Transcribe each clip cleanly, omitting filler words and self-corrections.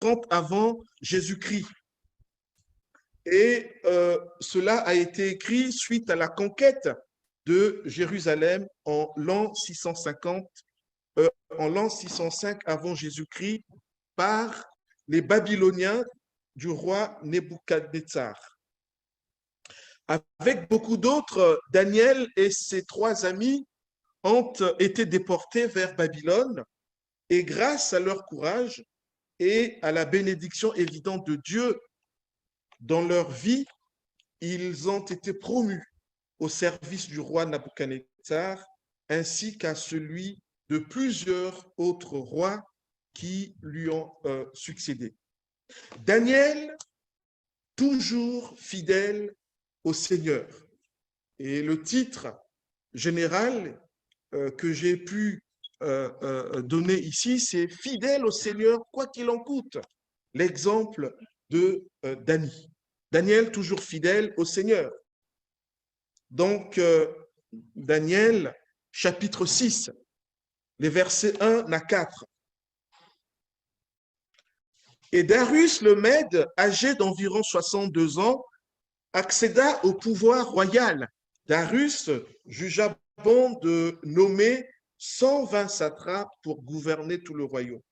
30 avant Jésus-Christ. Et cela a été écrit suite à la conquête de Jérusalem en l'an 650, en l'an 605 avant Jésus-Christ par les Babyloniens du roi Nebuchadnezzar. Avec beaucoup d'autres, Daniel et ses 3 amis ont été déportés vers Babylone et grâce à leur courage et à la bénédiction évidente de Dieu dans leur vie, ils ont été promus au service du roi Nabuchodonosor ainsi qu'à celui de plusieurs autres rois qui lui ont succédé. Daniel, toujours fidèle au Seigneur. Et le titre général que j'ai pu donner ici, c'est « Fidèle au Seigneur, quoi qu'il en coûte ». L'exemple de Daniel, toujours fidèle au Seigneur. Donc, Daniel, chapitre 6, les versets 1 à 4. Et Darius le Mède, âgé d'environ 62 ans, accéda au pouvoir royal. Darius jugea bon de nommer 120 satrapes pour gouverner tout le royaume.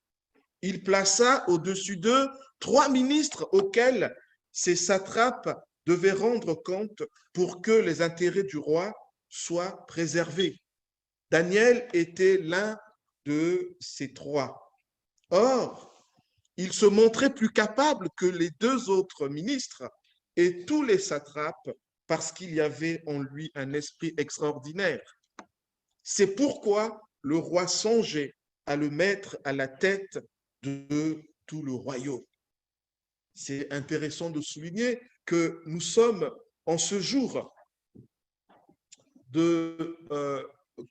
Il plaça au-dessus d'eux 3 ministres auxquels ces satrapes devaient rendre compte pour que les intérêts du roi soient préservés. Daniel était l'un de ces 3. Or, il se montrait plus capable que les 2 autres ministres et tous les satrapes parce qu'il y avait en lui un esprit extraordinaire. C'est pourquoi le roi songeait à le mettre à la tête de tout le royaume. C'est intéressant de souligner que nous sommes en ce jour de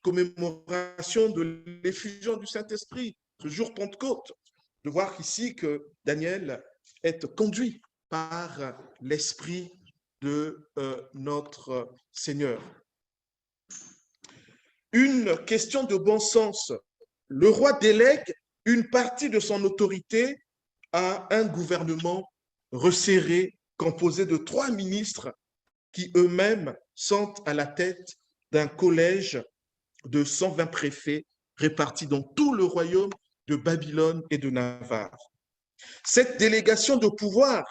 commémoration de l'effusion du Saint-Esprit, ce jour Pentecôte, de voir ici que Daniel est conduit par l'Esprit de notre Seigneur. Une question de bon sens. Le roi délègue une partie de son autorité à un gouvernement resserré, composé de 3 ministres qui eux-mêmes sont à la tête d'un collège de 120 préfets répartis dans tout le royaume de Babylone et de Navarre. Cette délégation de pouvoir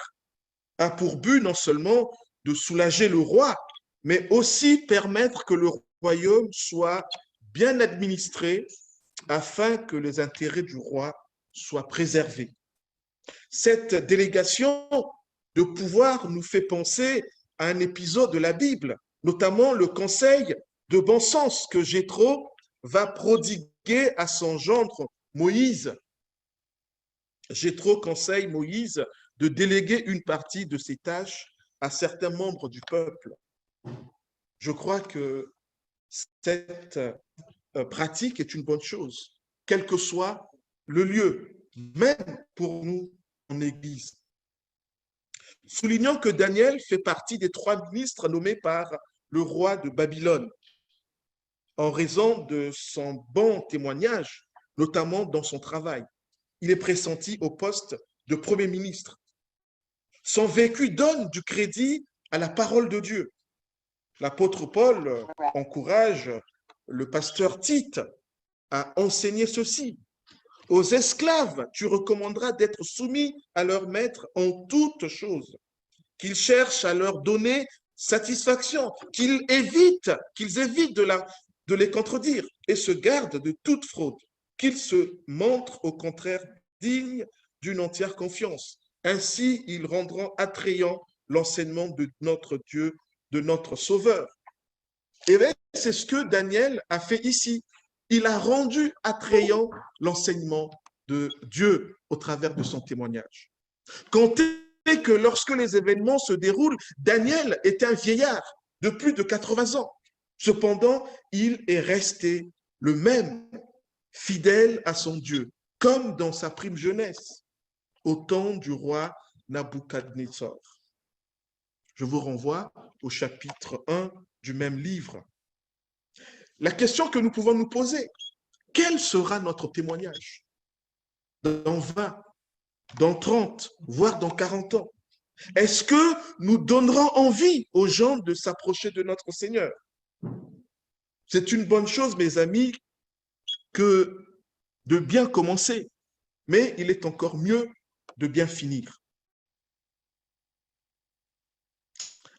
a pour but non seulement de soulager le roi, mais aussi permettre que le royaume soit bien administré afin que les intérêts du roi soient préservés. Cette délégation de pouvoir nous fait penser à un épisode de la Bible, notamment le conseil de bon sens que Jéthro va prodiguer à son gendre Moïse. Jéthro conseille Moïse de déléguer une partie de ses tâches à certains membres du peuple. Je crois que cette pratique est une bonne chose, quel que soit le lieu, même pour nous en Église. Soulignons que Daniel fait partie des 3 ministres nommés par le roi de Babylone en raison de son bon témoignage, notamment dans son travail. Il est pressenti au poste de Premier ministre. Son vécu donne du crédit à la parole de Dieu. L'apôtre Paul encourage le pasteur Tite à enseigner ceci. Aux esclaves, tu recommanderas d'être soumis à leur maître en toutes choses, qu'ils cherchent à leur donner satisfaction, qu'ils évitent de les contredire et se gardent de toute fraude, qu'ils se montrent au contraire dignes d'une entière confiance. Ainsi, ils rendront attrayant l'enseignement de notre Dieu, de notre Sauveur. Et bien, c'est ce que Daniel a fait ici. Il a rendu attrayant l'enseignement de Dieu au travers de son témoignage. Comptez que lorsque les événements se déroulent, Daniel est un vieillard de plus de 80 ans. Cependant, il est resté le même, fidèle à son Dieu, comme dans sa prime jeunesse, au temps du roi Nabuchodonosor. Je vous renvoie au chapitre 1 du même livre. La question que nous pouvons nous poser, quel sera notre témoignage dans 20, dans 30, voire dans 40 ans? Est-ce que nous donnerons envie aux gens de s'approcher de notre Seigneur? C'est une bonne chose, mes amis, que de bien commencer, mais il est encore mieux de bien finir.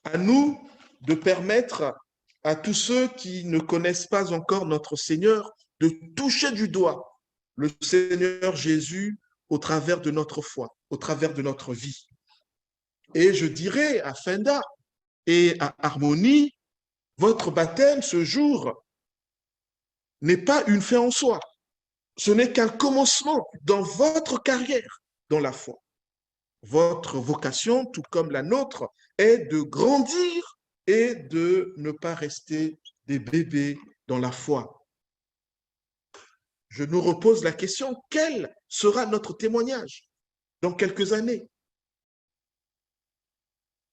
À nous de permettre à tous ceux qui ne connaissent pas encore notre Seigneur de toucher du doigt le Seigneur Jésus au travers de notre foi, au travers de notre vie. Et je dirais à Fenda et à Harmonie, votre baptême ce jour n'est pas une fin en soi. Ce n'est qu'un commencement dans votre carrière dans la foi. Votre vocation, tout comme la nôtre, est de grandir et de ne pas rester des bébés dans la foi. Je nous repose la question, quel sera notre témoignage dans quelques années?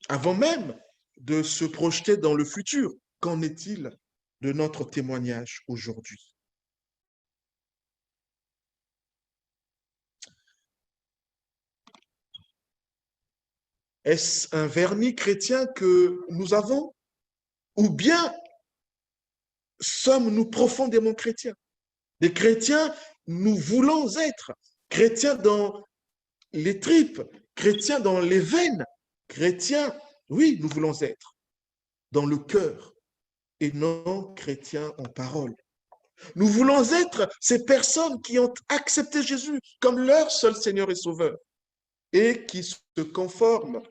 Avant même de se projeter dans le futur, qu'en est-il de notre témoignage aujourd'hui? Est-ce un vernis chrétien que nous avons? Ou bien sommes-nous profondément chrétiens? Des chrétiens, nous voulons être chrétiens dans les tripes, chrétiens dans les veines, chrétiens, oui, nous voulons être dans le cœur et non chrétiens en parole. Nous voulons être ces personnes qui ont accepté Jésus comme leur seul Seigneur et Sauveur et qui se conforment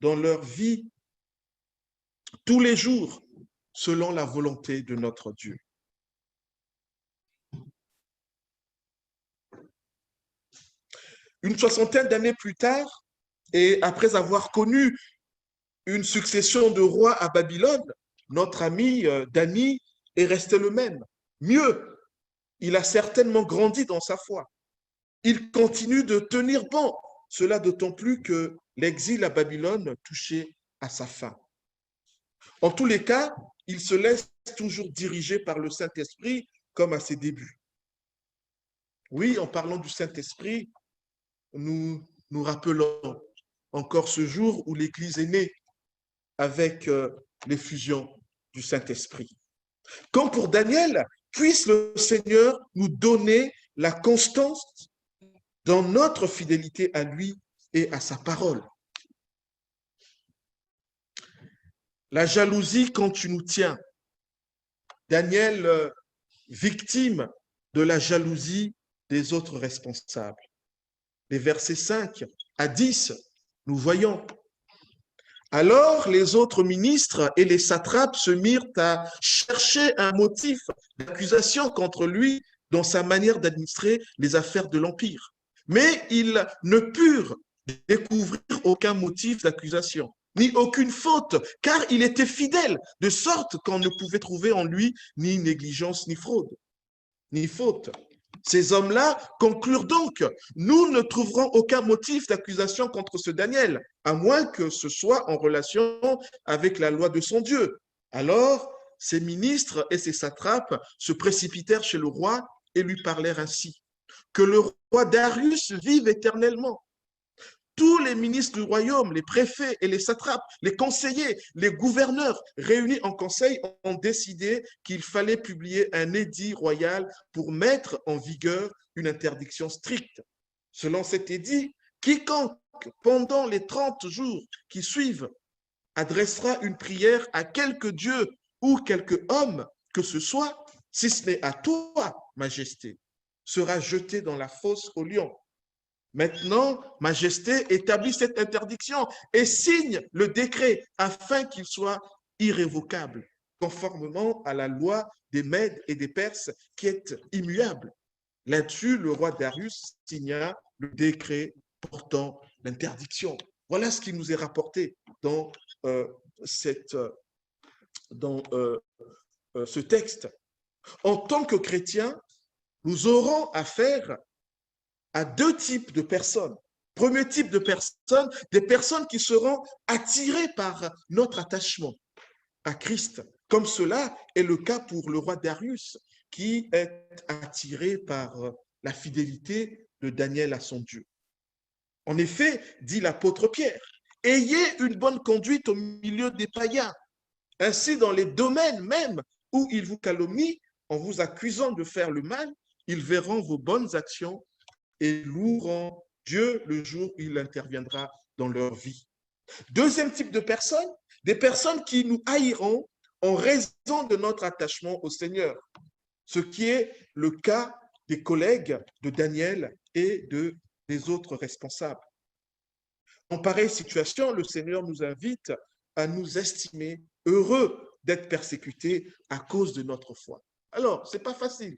dans leur vie tous les jours selon la volonté de notre Dieu. Une soixantaine d'années plus tard, et après avoir connu une succession de rois à Babylone, notre ami Dani est resté le même. Mieux, il a certainement grandi dans sa foi. Il continue de tenir bon, cela d'autant plus que l'exil à Babylone touchait à sa fin. En tous les cas, il se laisse toujours diriger par le Saint-Esprit comme à ses débuts. Oui, en parlant du Saint-Esprit, nous nous rappelons encore ce jour où l'Église est née avec l'effusion du Saint-Esprit. Comme pour Daniel, puisse le Seigneur nous donner la constance dans notre fidélité à lui et à sa parole. La jalousie quand tu nous tiens. Daniel, victime de la jalousie des autres responsables. Les versets 5 à 10, nous voyons. Alors les autres ministres et les satrapes se mirent à chercher un motif d'accusation contre lui dans sa manière d'administrer les affaires de l'Empire. Mais ils ne purent découvrir aucun motif d'accusation, ni aucune faute, car il était fidèle, de sorte qu'on ne pouvait trouver en lui ni négligence, ni fraude, ni faute. Ces hommes-là conclurent donc, nous ne trouverons aucun motif d'accusation contre ce Daniel, à moins que ce soit en relation avec la loi de son Dieu. Alors, ses ministres et ses satrapes se précipitèrent chez le roi et lui parlèrent ainsi. Que le roi Darius vive éternellement. Tous les ministres du royaume, les préfets et les satrapes, les conseillers, les gouverneurs réunis en conseil ont décidé qu'il fallait publier un édit royal pour mettre en vigueur une interdiction stricte. Selon cet édit, quiconque, pendant les 30 jours qui suivent, adressera une prière à quelque dieu ou quelque homme que ce soit, si ce n'est à toi, Majesté, sera jeté dans la fosse aux lions. Maintenant, Majesté établit cette interdiction et signe le décret afin qu'il soit irrévocable, conformément à la loi des Mèdes et des Perses qui est immuable. Là-dessus, le roi Darius signa le décret portant l'interdiction. Voilà ce qui nous est rapporté dans, ce texte. En tant que chrétiens, nous aurons affaire à deux types de personnes. Premier type de personnes, des personnes qui seront attirées par notre attachement à Christ, comme cela est le cas pour le roi Darius, qui est attiré par la fidélité de Daniel à son Dieu. En effet, dit l'apôtre Pierre, ayez une bonne conduite au milieu des païens. Ainsi, dans les domaines même où ils vous calomnient, en vous accusant de faire le mal, ils verront vos bonnes actions et loueront Dieu le jour où il interviendra dans leur vie. Deuxième type de personnes, des personnes qui nous haïront en raison de notre attachement au Seigneur, ce qui est le cas des collègues de Daniel et des autres responsables. En pareille situation, le Seigneur nous invite à nous estimer heureux d'être persécutés à cause de notre foi. Alors, ce n'est pas facile,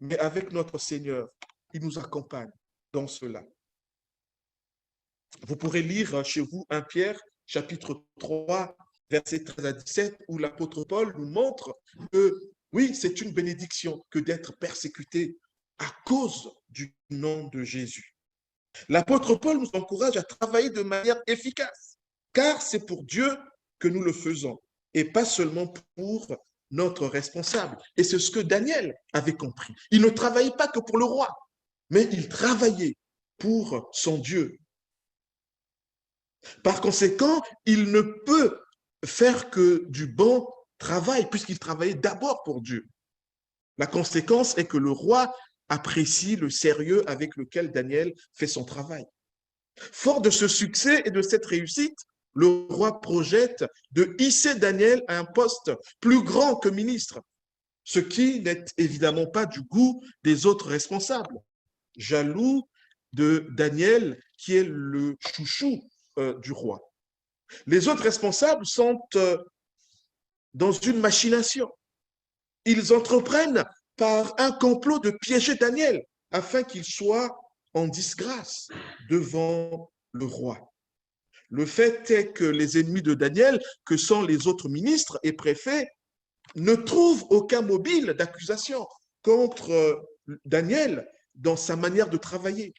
mais avec notre Seigneur, il nous accompagne dans cela. Vous pourrez lire chez vous 1 Pierre, chapitre 3, versets 13 à 17, où l'apôtre Paul nous montre que oui, c'est une bénédiction que d'être persécuté à cause du nom de Jésus. L'apôtre Paul nous encourage à travailler de manière efficace, car c'est pour Dieu que nous le faisons, et pas seulement pour notre responsable. Et c'est ce que Daniel avait compris. Il ne travaillait pas que pour le roi, mais il travaillait pour son Dieu. Par conséquent, il ne peut faire que du bon travail, puisqu'il travaillait d'abord pour Dieu. La conséquence est que le roi apprécie le sérieux avec lequel Daniel fait son travail. Fort de ce succès et de cette réussite, le roi projette de hisser Daniel à un poste plus grand que ministre, ce qui n'est évidemment pas du goût des autres responsables, jaloux de Daniel qui est le chouchou du roi. Les autres responsables sont dans une machination. Ils entreprennent par un complot de piéger Daniel afin qu'il soit en disgrâce devant le roi. Le fait est que les ennemis de Daniel, que sont les autres ministres et préfets, ne trouvent aucun mobile d'accusation contre Daniel dans sa manière de travailler,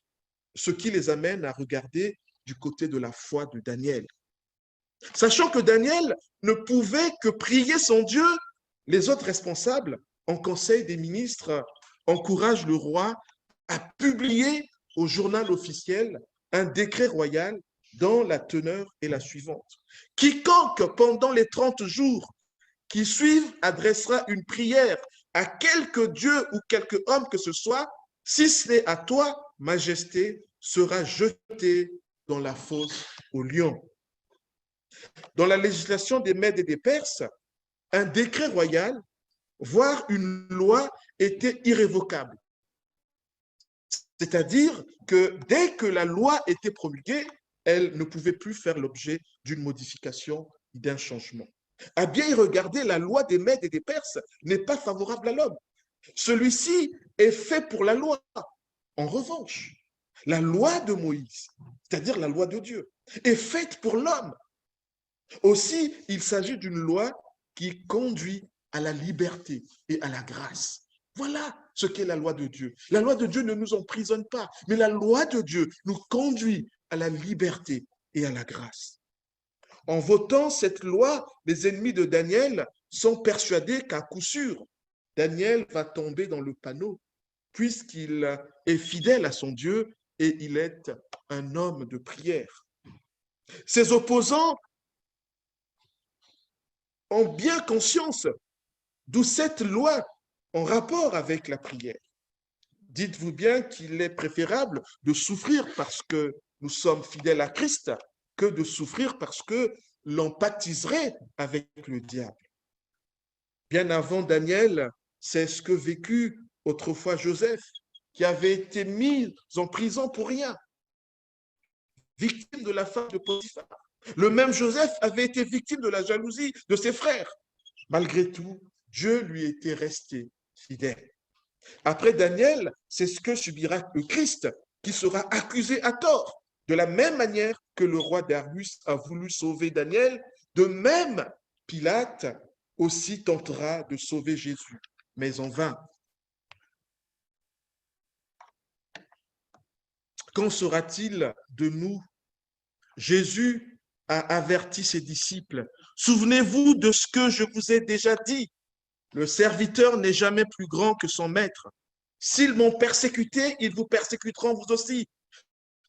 ce qui les amène à regarder du côté de la foi de Daniel. Sachant que Daniel ne pouvait que prier son Dieu, les autres responsables, en conseil des ministres, encouragent le roi à publier au journal officiel un décret royal dont la teneur est la suivante. Quiconque, pendant les 30 jours qui suivent, adressera une prière à quelque dieu ou quelque homme que ce soit, si ce n'est à toi, Majesté, sera jeté dans la fosse aux lions. Dans la législation des Mèdes et des Perses, un décret royal, voire une loi, était irrévocable. C'est-à-dire que dès que la loi était promulguée, elle ne pouvait plus faire l'objet d'une modification, d'un changement. À bien y regarder, la loi des Mèdes et des Perses n'est pas favorable à l'homme. Celui-ci est fait pour la loi. En revanche, la loi de Moïse, c'est-à-dire la loi de Dieu, est faite pour l'homme. Aussi, il s'agit d'une loi qui conduit à la liberté et à la grâce. Voilà ce qu'est la loi de Dieu. La loi de Dieu ne nous emprisonne pas, mais la loi de Dieu nous conduit à la liberté et à la grâce. En votant cette loi, les ennemis de Daniel sont persuadés qu'à coup sûr, Daniel va tomber dans le panneau, puisqu'il est fidèle à son Dieu et il est un homme de prière. Ses opposants ont bien conscience d'où cette loi en rapport avec la prière. Dites-vous bien qu'il est préférable de souffrir parce que nous sommes fidèles à Christ que de souffrir parce que l'on pactiserait avec le diable. Bien avant Daniel, c'est ce que vécut autrefois Joseph, qui avait été mis en prison pour rien, victime de la femme de Potiphar. Le même Joseph avait été victime de la jalousie de ses frères. Malgré tout, Dieu lui était resté fidèle. Après Daniel, c'est ce que subira le Christ, qui sera accusé à tort. De la même manière que le roi Darius a voulu sauver Daniel, de même Pilate aussi tentera de sauver Jésus, mais en vain. Qu'en sera-t-il de nous? Jésus a averti ses disciples. Souvenez-vous de ce que je vous ai déjà dit. Le serviteur n'est jamais plus grand que son maître. S'ils m'ont persécuté, ils vous persécuteront vous aussi.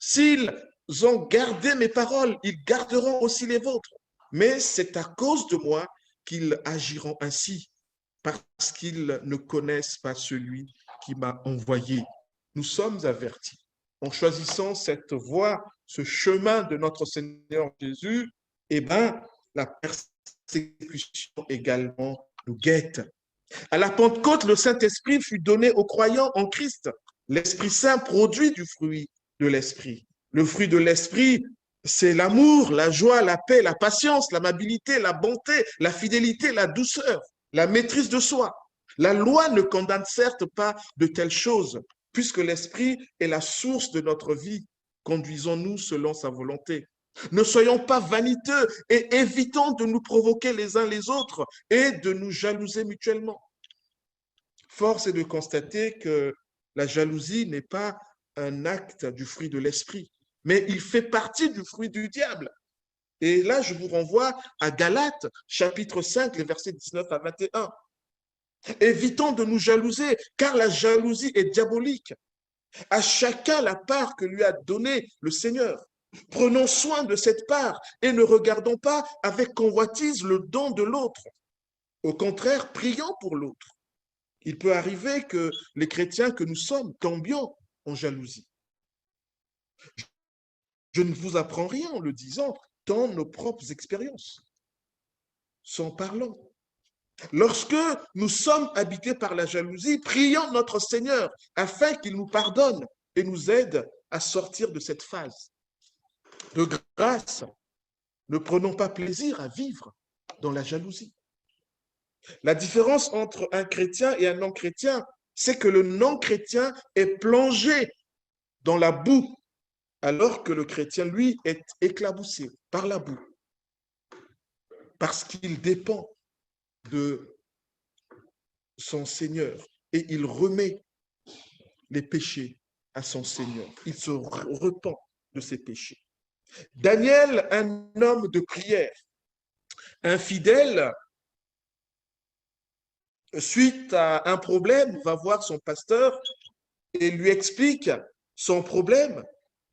S'ils ont gardé mes paroles, ils garderont aussi les vôtres. Mais c'est à cause de moi qu'ils agiront ainsi, parce qu'ils ne connaissent pas celui qui m'a envoyé. Nous sommes avertis. En choisissant cette voie, ce chemin de notre Seigneur Jésus, eh bien, la persécution également nous guette. À la Pentecôte, le Saint-Esprit fut donné aux croyants en Christ. L'Esprit Saint produit du fruit de l'Esprit. Le fruit de l'Esprit, c'est l'amour, la joie, la paix, la patience, l'amabilité, la bonté, la fidélité, la douceur, la maîtrise de soi. La loi ne condamne certes pas de telles choses, puisque l'Esprit est la source de notre vie. Conduisons-nous selon sa volonté. Ne soyons pas vaniteux et évitons de nous provoquer les uns les autres et de nous jalouser mutuellement. Force est de constater que la jalousie n'est pas un acte du fruit de l'esprit, mais il fait partie du fruit du diable. Et là, je vous renvoie à Galates, chapitre 5, les versets 19 à 21. Évitons de nous jalouser, car la jalousie est diabolique. À chacun la part que lui a donnée le Seigneur. Prenons soin de cette part et ne regardons pas avec convoitise le don de l'autre. Au contraire, prions pour l'autre. Il peut arriver que les chrétiens que nous sommes tombions en jalousie. Je ne vous apprends rien en le disant, tant nos propres expériences sont parlantes. Lorsque nous sommes habités par la jalousie, prions notre Seigneur afin qu'il nous pardonne et nous aide à sortir de cette phase. De grâce, ne prenons pas plaisir à vivre dans la jalousie. La différence entre un chrétien et un non-chrétien, c'est que le non-chrétien est plongé dans la boue, alors que le chrétien, lui, est éclaboussé par la boue, parce qu'il dépend de son Seigneur et il remet les péchés à son Seigneur. Il se repent de ses péchés. Daniel, un homme de prière, infidèle, suite à un problème, va voir son pasteur et lui explique son problème.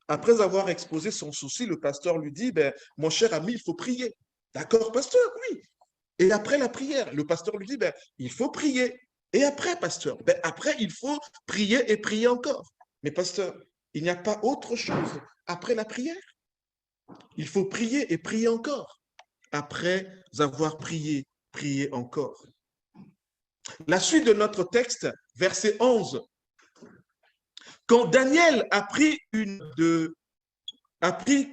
Après avoir exposé son souci, le pasteur lui dit, mon cher ami, il faut prier. D'accord, pasteur, oui. Et après la prière, le pasteur lui dit, il faut prier. Et après, pasteur, après, il faut prier et prier encore. Mais pasteur, il n'y a pas autre chose après la prière. Il faut prier et prier encore. Après avoir prié, prier encore. La suite de notre texte, verset 11. Quand Daniel apprit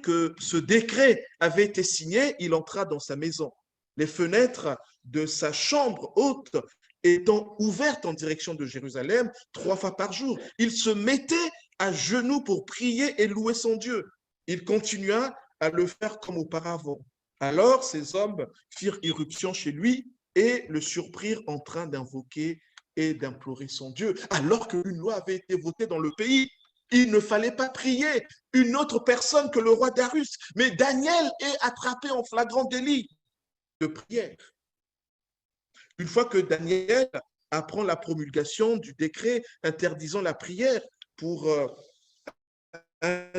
que ce décret avait été signé, il entra dans sa maison. Les fenêtres de sa chambre haute étant ouvertes en direction de Jérusalem 3 fois par jour. Il se mettait à genoux pour prier et louer son Dieu. Il continua à le faire comme auparavant. Alors ces hommes firent irruption chez lui et le surprirent en train d'invoquer et d'implorer son Dieu, alors qu'une loi avait été votée dans le pays. Il ne fallait pas prier une autre personne que le roi Darius, mais Daniel est attrapé en flagrant délit de prière. Une fois que Daniel apprend la promulgation du décret interdisant la prière pour un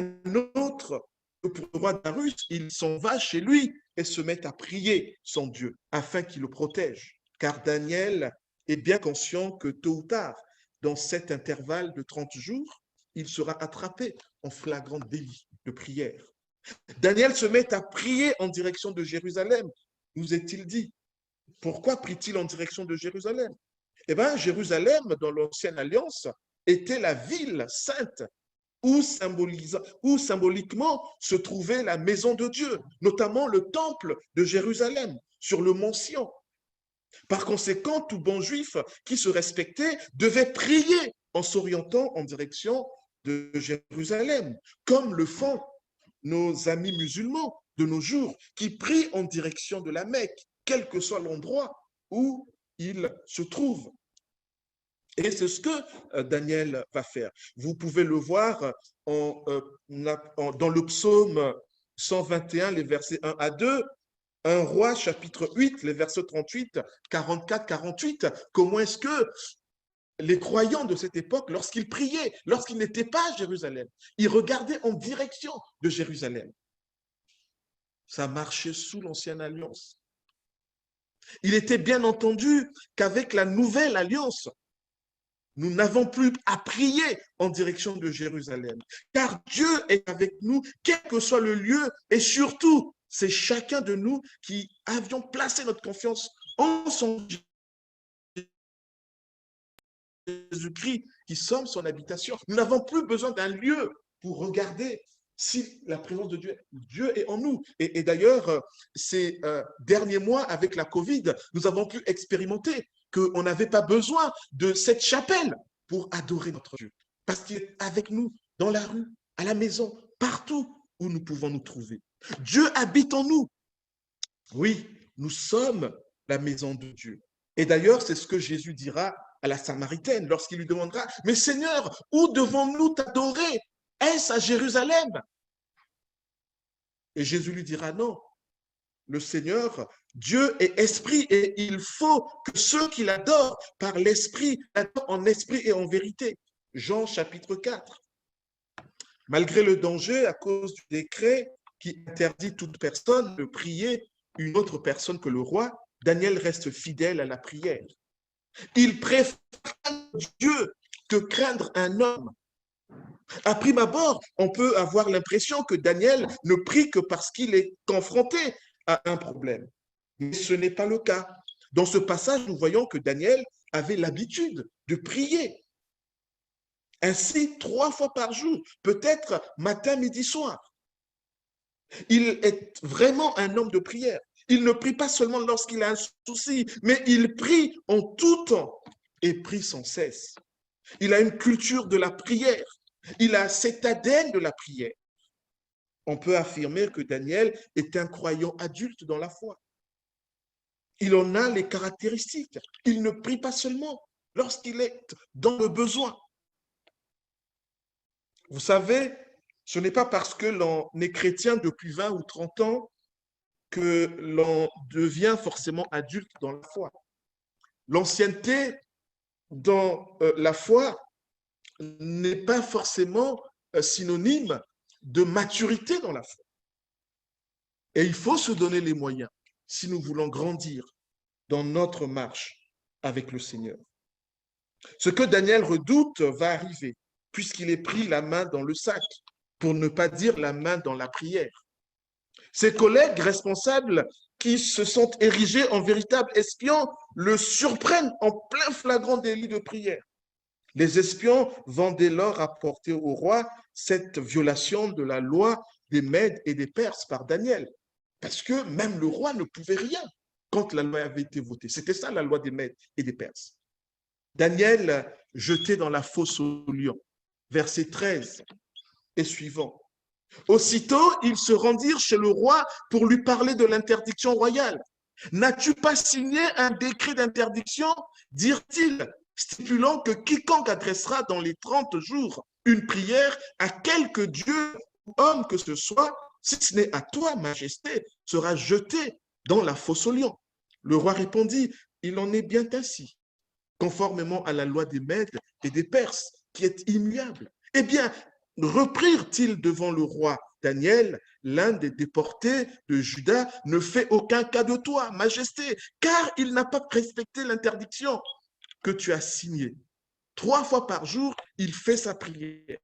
autre, pour le roi Darius, il s'en va chez lui et se met à prier son Dieu afin qu'il le protège. Car Daniel est bien conscient que tôt ou tard, dans cet intervalle de 30 jours, il sera attrapé en flagrant délit de prière. Daniel se met à prier en direction de Jérusalem. Nous est-il dit? Pourquoi prie-t-il en direction de Jérusalem? Eh bien, Jérusalem, dans l'Ancienne Alliance, était la ville sainte où symboliquement se trouvait la maison de Dieu, notamment le temple de Jérusalem, sur le mont Sion. Par conséquent, tout bon juif qui se respectait devait prier en s'orientant en direction de Jérusalem, comme le font nos amis musulmans de nos jours, qui prient en direction de la Mecque, quel que soit l'endroit où ils se trouvent. Et c'est ce que Daniel va faire. Vous pouvez le voir dans le psaume 121, les versets 1 à 2, 1 Roi, chapitre 8, les versets 38, 44, 48. Comment est-ce que les croyants de cette époque, lorsqu'ils priaient, lorsqu'ils n'étaient pas à Jérusalem, ils regardaient en direction de Jérusalem. Ça marchait sous l'ancienne alliance. Il était bien entendu qu'avec la nouvelle alliance, nous n'avons plus à prier en direction de Jérusalem, car Dieu est avec nous, quel que soit le lieu, et surtout, c'est chacun de nous qui avions placé notre confiance en son Jésus-Christ, qui sommes son habitation. Nous n'avons plus besoin d'un lieu pour regarder si la présence de Dieu est en nous. Et d'ailleurs, ces derniers mois avec la COVID, nous avons pu expérimenter qu'on n'avait pas besoin de cette chapelle pour adorer notre Dieu. Parce qu'il est avec nous dans la rue, à la maison, partout où nous pouvons nous trouver. Dieu habite en nous. Oui, nous sommes la maison de Dieu. Et d'ailleurs, c'est ce que Jésus dira à la Samaritaine lorsqu'il lui demandera, mais Seigneur, où devons-nous t'adorer? Est-ce à Jérusalem? Et Jésus lui dira, non, le Seigneur, Dieu est esprit et il faut que ceux qui l'adorent par l'esprit, l'adorent en esprit et en vérité. Jean chapitre 4. Malgré le danger à cause du décret qui interdit toute personne de prier une autre personne que le roi, Daniel reste fidèle à la prière. Il préfère Dieu que craindre un homme. À prime abord, on peut avoir l'impression que Daniel ne prie que parce qu'il est confronté à un problème. Mais ce n'est pas le cas. Dans ce passage, nous voyons que Daniel avait l'habitude de prier. Ainsi, 3 fois par jour, peut-être matin, midi, soir. Il est vraiment un homme de prière. Il ne prie pas seulement lorsqu'il a un souci, mais il prie en tout temps et prie sans cesse. Il a une culture de la prière. Il a cet ADN de la prière. On peut affirmer que Daniel est un croyant adulte dans la foi. Il en a les caractéristiques. Il ne prie pas seulement lorsqu'il est dans le besoin. Vous savez, ce n'est pas parce que l'on est chrétien depuis 20 ou 30 ans que l'on devient forcément adulte dans la foi. L'ancienneté dans la foi n'est pas forcément synonyme de maturité dans la foi. Et il faut se donner les moyens si nous voulons grandir dans notre marche avec le Seigneur. Ce que Daniel redoute va arriver, puisqu'il est pris la main dans le sac, pour ne pas dire la main dans la prière. Ses collègues responsables qui se sont érigés en véritables espions le surprennent en plein flagrant délit de prière. Les espions vont dès lors rapporter au roi cette violation de la loi des Mèdes et des Perses par Daniel, parce que même le roi ne pouvait rien quand la loi avait été votée. C'était ça la loi des Mèdes et des Perses. Daniel jeté dans la fosse aux lions, verset 13 et suivant. Aussitôt, ils se rendirent chez le roi pour lui parler de l'interdiction royale. N'as-tu pas signé un décret d'interdiction, dirent-ils, stipulant que quiconque adressera dans les 30 jours une prière à quelque dieu ou homme que ce soit, si ce n'est à toi, majesté, sera jeté dans la fosse aux lions. Le roi répondit, il en est bien ainsi, conformément à la loi des Mèdes et des Perses, qui est immuable. Eh bien, reprirent-ils devant le roi Daniel, l'un des déportés de Juda ne fait aucun cas de toi, majesté, car il n'a pas respecté l'interdiction que tu as signée. 3 fois par jour, il fait sa prière.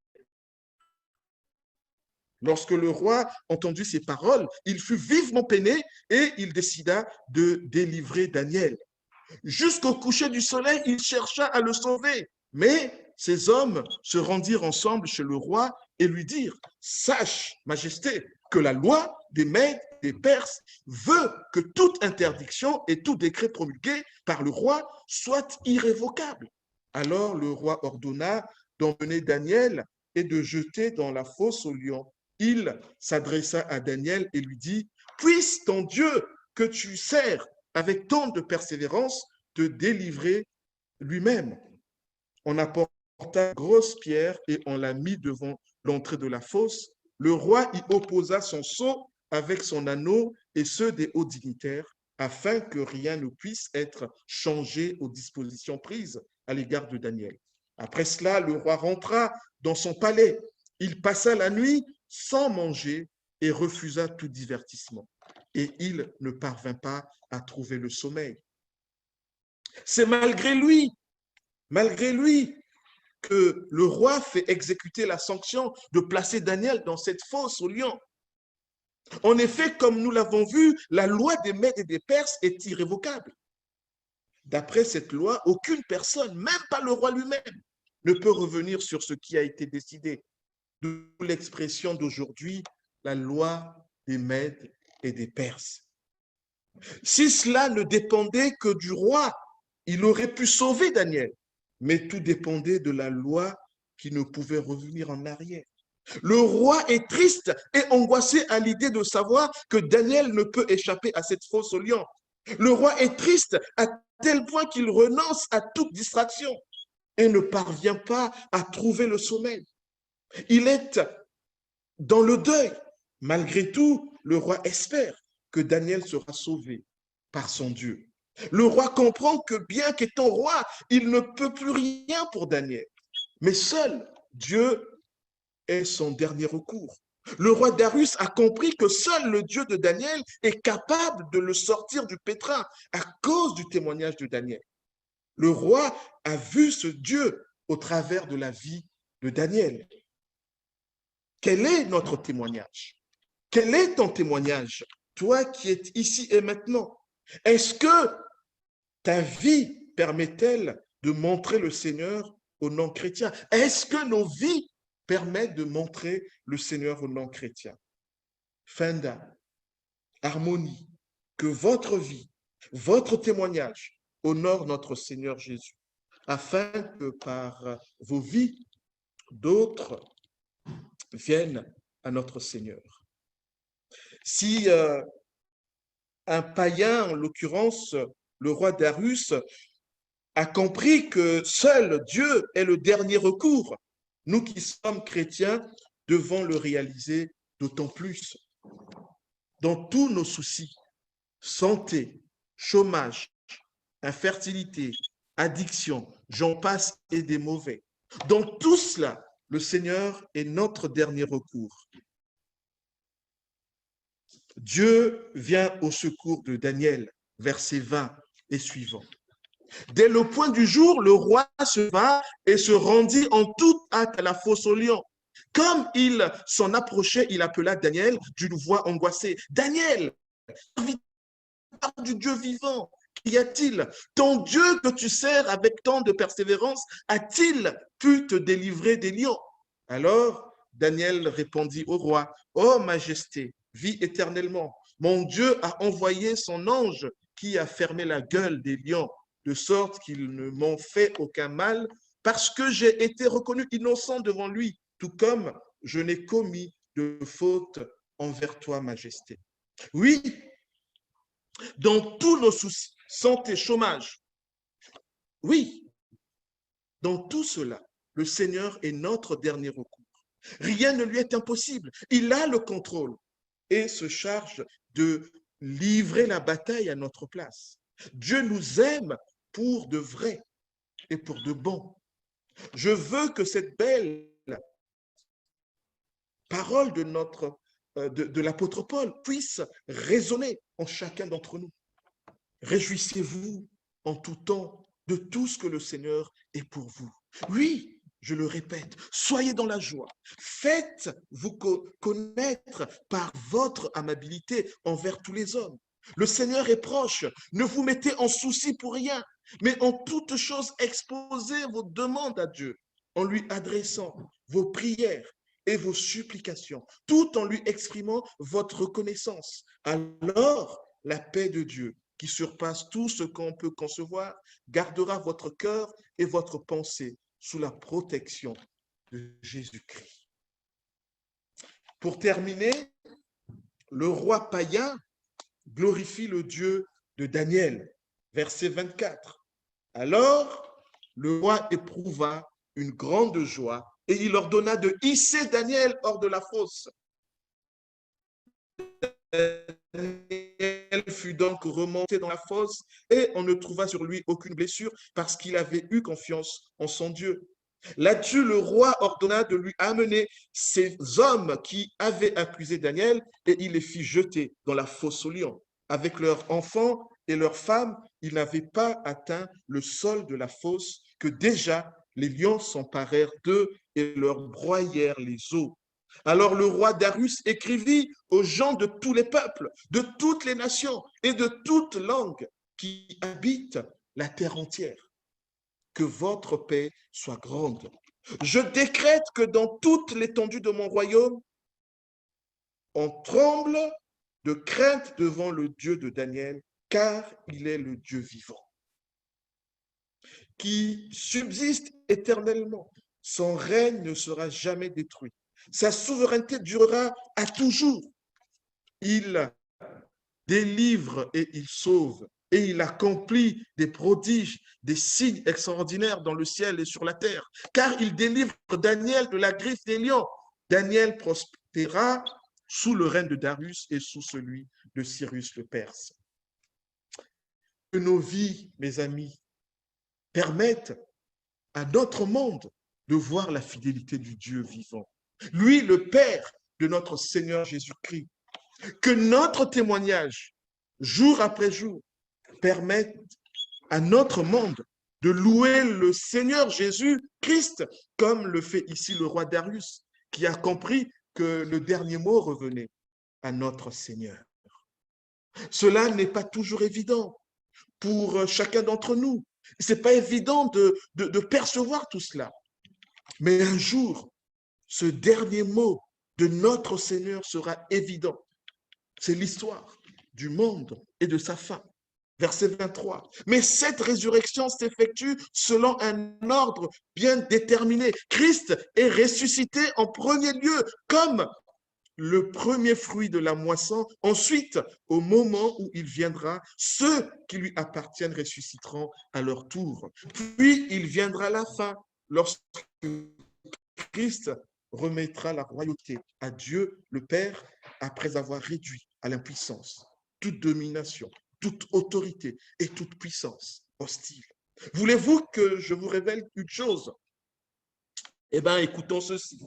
Lorsque le roi entendit ces paroles, il fut vivement peiné et il décida de délivrer Daniel. Jusqu'au coucher du soleil, il chercha à le sauver, mais ces hommes se rendirent ensemble chez le roi et lui dirent, sache, majesté, que la loi des Mèdes, des Perses veut que toute interdiction et tout décret promulgué par le roi soit irrévocable. Alors le roi ordonna d'emmener Daniel et de jeter dans la fosse aux lions. Il s'adressa à Daniel et lui dit, puisse ton Dieu que tu sers avec tant de persévérance te délivrer lui-même. On apporta une grosse pierre et on la mit devant l'entrée de la fosse. Le roi y opposa son sceau avec son anneau et ceux des hauts dignitaires, afin que rien ne puisse être changé aux dispositions prises à l'égard de Daniel. Après cela, le roi rentra dans son palais. Il passa la nuit sans manger et refusa tout divertissement. Et il ne parvint pas à trouver le sommeil. C'est malgré lui, que le roi fait exécuter la sanction de placer Daniel dans cette fosse au lion. En effet, comme nous l'avons vu, la loi des Mèdes et des Perses est irrévocable. D'après cette loi, aucune personne, même pas le roi lui-même, ne peut revenir sur ce qui a été décidé. D'où l'expression d'aujourd'hui, la loi des Mèdes et des Perses. Si cela ne dépendait que du roi, il aurait pu sauver Daniel, mais tout dépendait de la loi qui ne pouvait revenir en arrière. Le roi est triste et angoissé à l'idée de savoir que Daniel ne peut échapper à cette fosse au lion. Le roi est triste à tel point qu'il renonce à toute distraction et ne parvient pas à trouver le sommeil. Il est dans le deuil. Malgré tout, le roi espère que Daniel sera sauvé par son Dieu. Le roi comprend que bien qu'étant roi, il ne peut plus rien pour Daniel. Mais seul Dieu est son dernier recours. Le roi Darius a compris que seul le Dieu de Daniel est capable de le sortir du pétrin à cause du témoignage de Daniel. Le roi a vu ce Dieu au travers de la vie de Daniel. Quel est notre témoignage? Quel est ton témoignage, toi qui es ici et maintenant? Est-ce que ta vie permet-elle de montrer le Seigneur aux non-chrétiens? Est-ce que nos vies permettent de montrer le Seigneur aux non-chrétiens? Fenda, harmonie, que votre vie, votre témoignage honore notre Seigneur Jésus, afin que par vos vies, d'autres viennent à notre Seigneur. Si un païen, en l'occurrence le roi Darius, a compris que seul Dieu est le dernier recours, nous qui sommes chrétiens devons le réaliser d'autant plus. Dans tous nos soucis, santé, chômage, infertilité, addiction, j'en passe et des mauvais. Dans tout cela, le Seigneur est notre dernier recours. Dieu vient au secours de Daniel, versets 20 et suivants. Dès le point du jour, le roi se va et se rendit en toute hâte à la fosse aux lions. Comme il s'en approchait, il appela Daniel d'une voix angoissée. « Daniel, serviteur du Dieu vivant, qu'y a-t-il? Ton Dieu que tu sers avec tant de persévérance a-t-il pu te délivrer des lions? » Alors Daniel répondit au roi, « Ô Majesté, vis éternellement. Mon Dieu a envoyé son ange qui a fermé la gueule des lions, de sorte qu'ils ne m'ont fait aucun mal, parce que j'ai été reconnu innocent devant lui, tout comme je n'ai commis de faute envers toi, Majesté. » Oui, dans tous nos soucis, santé, chômage, oui, dans tout cela, le Seigneur est notre dernier recours. Rien ne lui est impossible. Il a le contrôle et se charge de livrer la bataille à notre place. Dieu nous aime pour de vrai et pour de bon. Je veux que cette belle parole de l'apôtre Paul puisse résonner en chacun d'entre nous. Réjouissez-vous en tout temps de tout ce que le Seigneur est pour vous. Oui, je le répète, soyez dans la joie. Faites-vous connaître par votre amabilité envers tous les hommes. Le Seigneur est proche. Ne vous mettez en souci pour rien, mais en toute chose exposez vos demandes à Dieu en lui adressant vos prières et vos supplications, tout en lui exprimant votre reconnaissance. Alors, la paix de Dieu, qui surpasse tout ce qu'on peut concevoir, gardera votre cœur et votre pensée sous la protection de Jésus-Christ. Pour terminer, le roi païen glorifie le Dieu de Daniel, verset 24. Alors, le roi éprouva une grande joie et il ordonna de hisser Daniel hors de la fosse. Daniel fut donc remonté dans la fosse et on ne trouva sur lui aucune blessure parce qu'il avait eu confiance en son Dieu. Là-dessus, le roi ordonna de lui amener ces hommes qui avaient accusé Daniel et il les fit jeter dans la fosse aux lions. Avec leurs enfants et leurs femmes, ils n'avaient pas atteint le sol de la fosse que déjà les lions s'emparèrent d'eux et leur broyèrent les os. Alors le roi Darius écrivit aux gens de tous les peuples, de toutes les nations et de toutes langues qui habitent la terre entière. Que votre paix soit grande. Je décrète que dans toute l'étendue de mon royaume, on tremble de crainte devant le Dieu de Daniel, car il est le Dieu vivant, qui subsiste éternellement. Son règne ne sera jamais détruit. Sa souveraineté durera à toujours. Il délivre et il sauve. Et il accomplit des prodiges, des signes extraordinaires dans le ciel et sur la terre. Car il délivre Daniel de la griffe des lions. Daniel prospéra sous le règne de Darius et sous celui de Cyrus le Perse. Que nos vies, mes amis, permettent à notre monde de voir la fidélité du Dieu vivant. Lui, le Père de notre Seigneur Jésus-Christ. Que notre témoignage, jour après jour, permette à notre monde de louer le Seigneur Jésus-Christ, comme le fait ici le roi Darius, qui a compris que le dernier mot revenait à notre Seigneur. Cela n'est pas toujours évident pour chacun d'entre nous. Ce n'est pas évident de percevoir tout cela. Mais un jour, ce dernier mot de notre Seigneur sera évident. C'est l'histoire du monde et de sa fin. Verset 23. Mais cette résurrection s'effectue selon un ordre bien déterminé. Christ est ressuscité en premier lieu comme le premier fruit de la moisson. Ensuite, au moment où il viendra, ceux qui lui appartiennent ressusciteront à leur tour. Puis, il viendra la fin, lorsque Christ remettra la royauté à Dieu le Père après avoir réduit à l'impuissance toute domination, toute autorité et toute puissance hostile. Voulez-vous que je vous révèle une chose? Eh bien, écoutons ceci.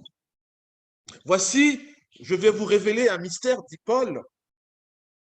Voici, je vais vous révéler un mystère, dit Paul.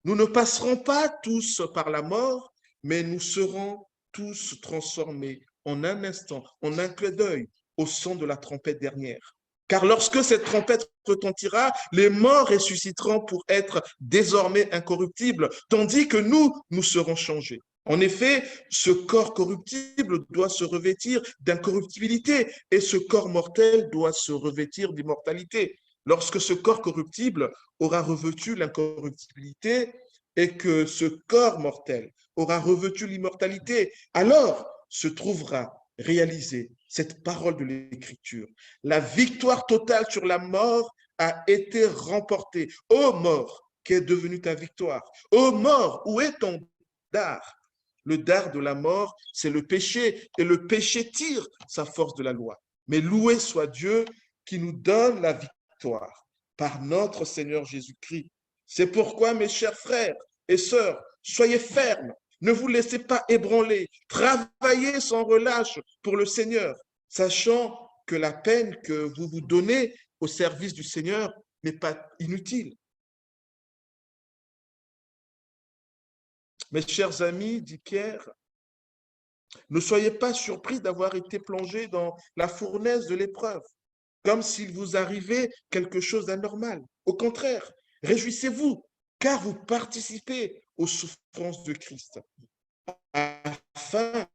Nous ne passerons pas tous par la mort, mais nous serons tous transformés en un instant, en un clin d'œil, au son de la trompette dernière. Car lorsque cette trompette retentira, les morts ressusciteront pour être désormais incorruptibles, tandis que nous serons changés. En effet, ce corps corruptible doit se revêtir d'incorruptibilité et ce corps mortel doit se revêtir d'immortalité. Lorsque ce corps corruptible aura revêtu l'incorruptibilité et que ce corps mortel aura revêtu l'immortalité, alors se trouvera réalisée cette parole de l'Écriture. La victoire totale sur la mort a été remportée. Ô mort, qu'est devenue ta victoire? Ô mort, où est ton dard? Le dard de la mort, c'est le péché, et le péché tire sa force de la loi. Mais loué soit Dieu qui nous donne la victoire par notre Seigneur Jésus-Christ. C'est pourquoi, mes chers frères et sœurs, soyez fermes, ne vous laissez pas ébranler, travaillez sans relâche pour le Seigneur, sachant que la peine que vous vous donnez au service du Seigneur n'est pas inutile. Mes chers amis, dit Pierre, ne soyez pas surpris d'avoir été plongés dans la fournaise de l'épreuve, comme s'il vous arrivait quelque chose d'anormal. Au contraire, réjouissez-vous, car vous participez aux souffrances de Christ, afin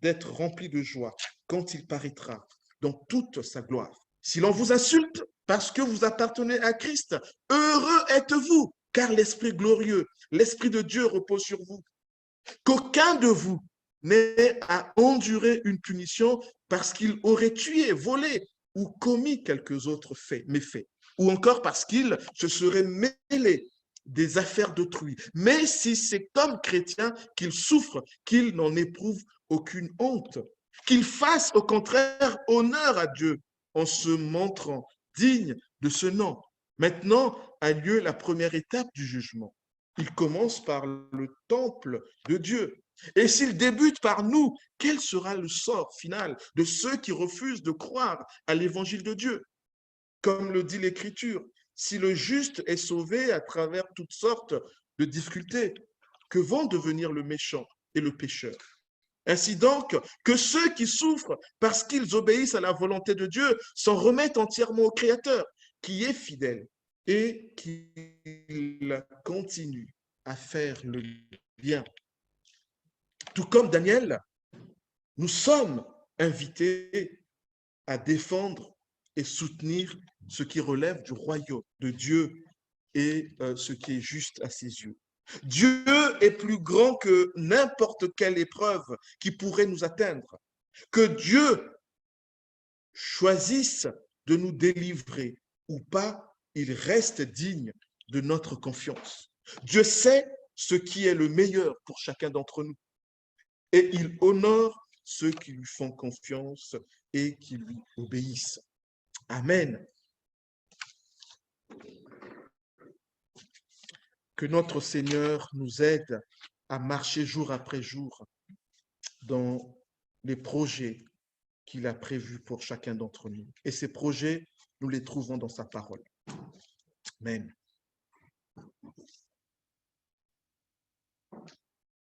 d'être remplis de joie quand il paraîtra dans toute sa gloire. Si l'on vous insulte parce que vous appartenez à Christ, heureux êtes-vous, car l'Esprit glorieux, l'Esprit de Dieu repose sur vous. Qu'aucun de vous n'ait à endurer une punition parce qu'il aurait tué, volé ou commis quelques autres méfaits, ou encore parce qu'il se serait mêlé des affaires d'autrui. Mais si c'est comme chrétien qu'il souffre, qu'il n'en éprouve aucune honte, qu'il fasse au contraire honneur à Dieu en se montrant digne de ce nom. Maintenant, a lieu la première étape du jugement. Il commence par le temple de Dieu. Et s'il débute par nous, quel sera le sort final de ceux qui refusent de croire à l'évangile de Dieu? Comme le dit l'Écriture, si le juste est sauvé à travers toutes sortes de difficultés, que vont devenir le méchant et le pécheur? Ainsi donc, que ceux qui souffrent parce qu'ils obéissent à la volonté de Dieu s'en remettent entièrement au Créateur, qui est fidèle et qui continue à faire le bien. Tout comme Daniel, nous sommes invités à défendre et soutenir ce qui relève du royaume de Dieu et ce qui est juste à ses yeux. Dieu est plus grand que n'importe quelle épreuve qui pourrait nous atteindre. Que Dieu choisisse de nous délivrer ou pas, il reste digne de notre confiance. Dieu sait ce qui est le meilleur pour chacun d'entre nous et il honore ceux qui lui font confiance et qui lui obéissent. Amen. Que notre Seigneur nous aide à marcher jour après jour dans les projets qu'il a prévus pour chacun d'entre nous. Et ces projets, nous les trouvons dans sa parole. Amen.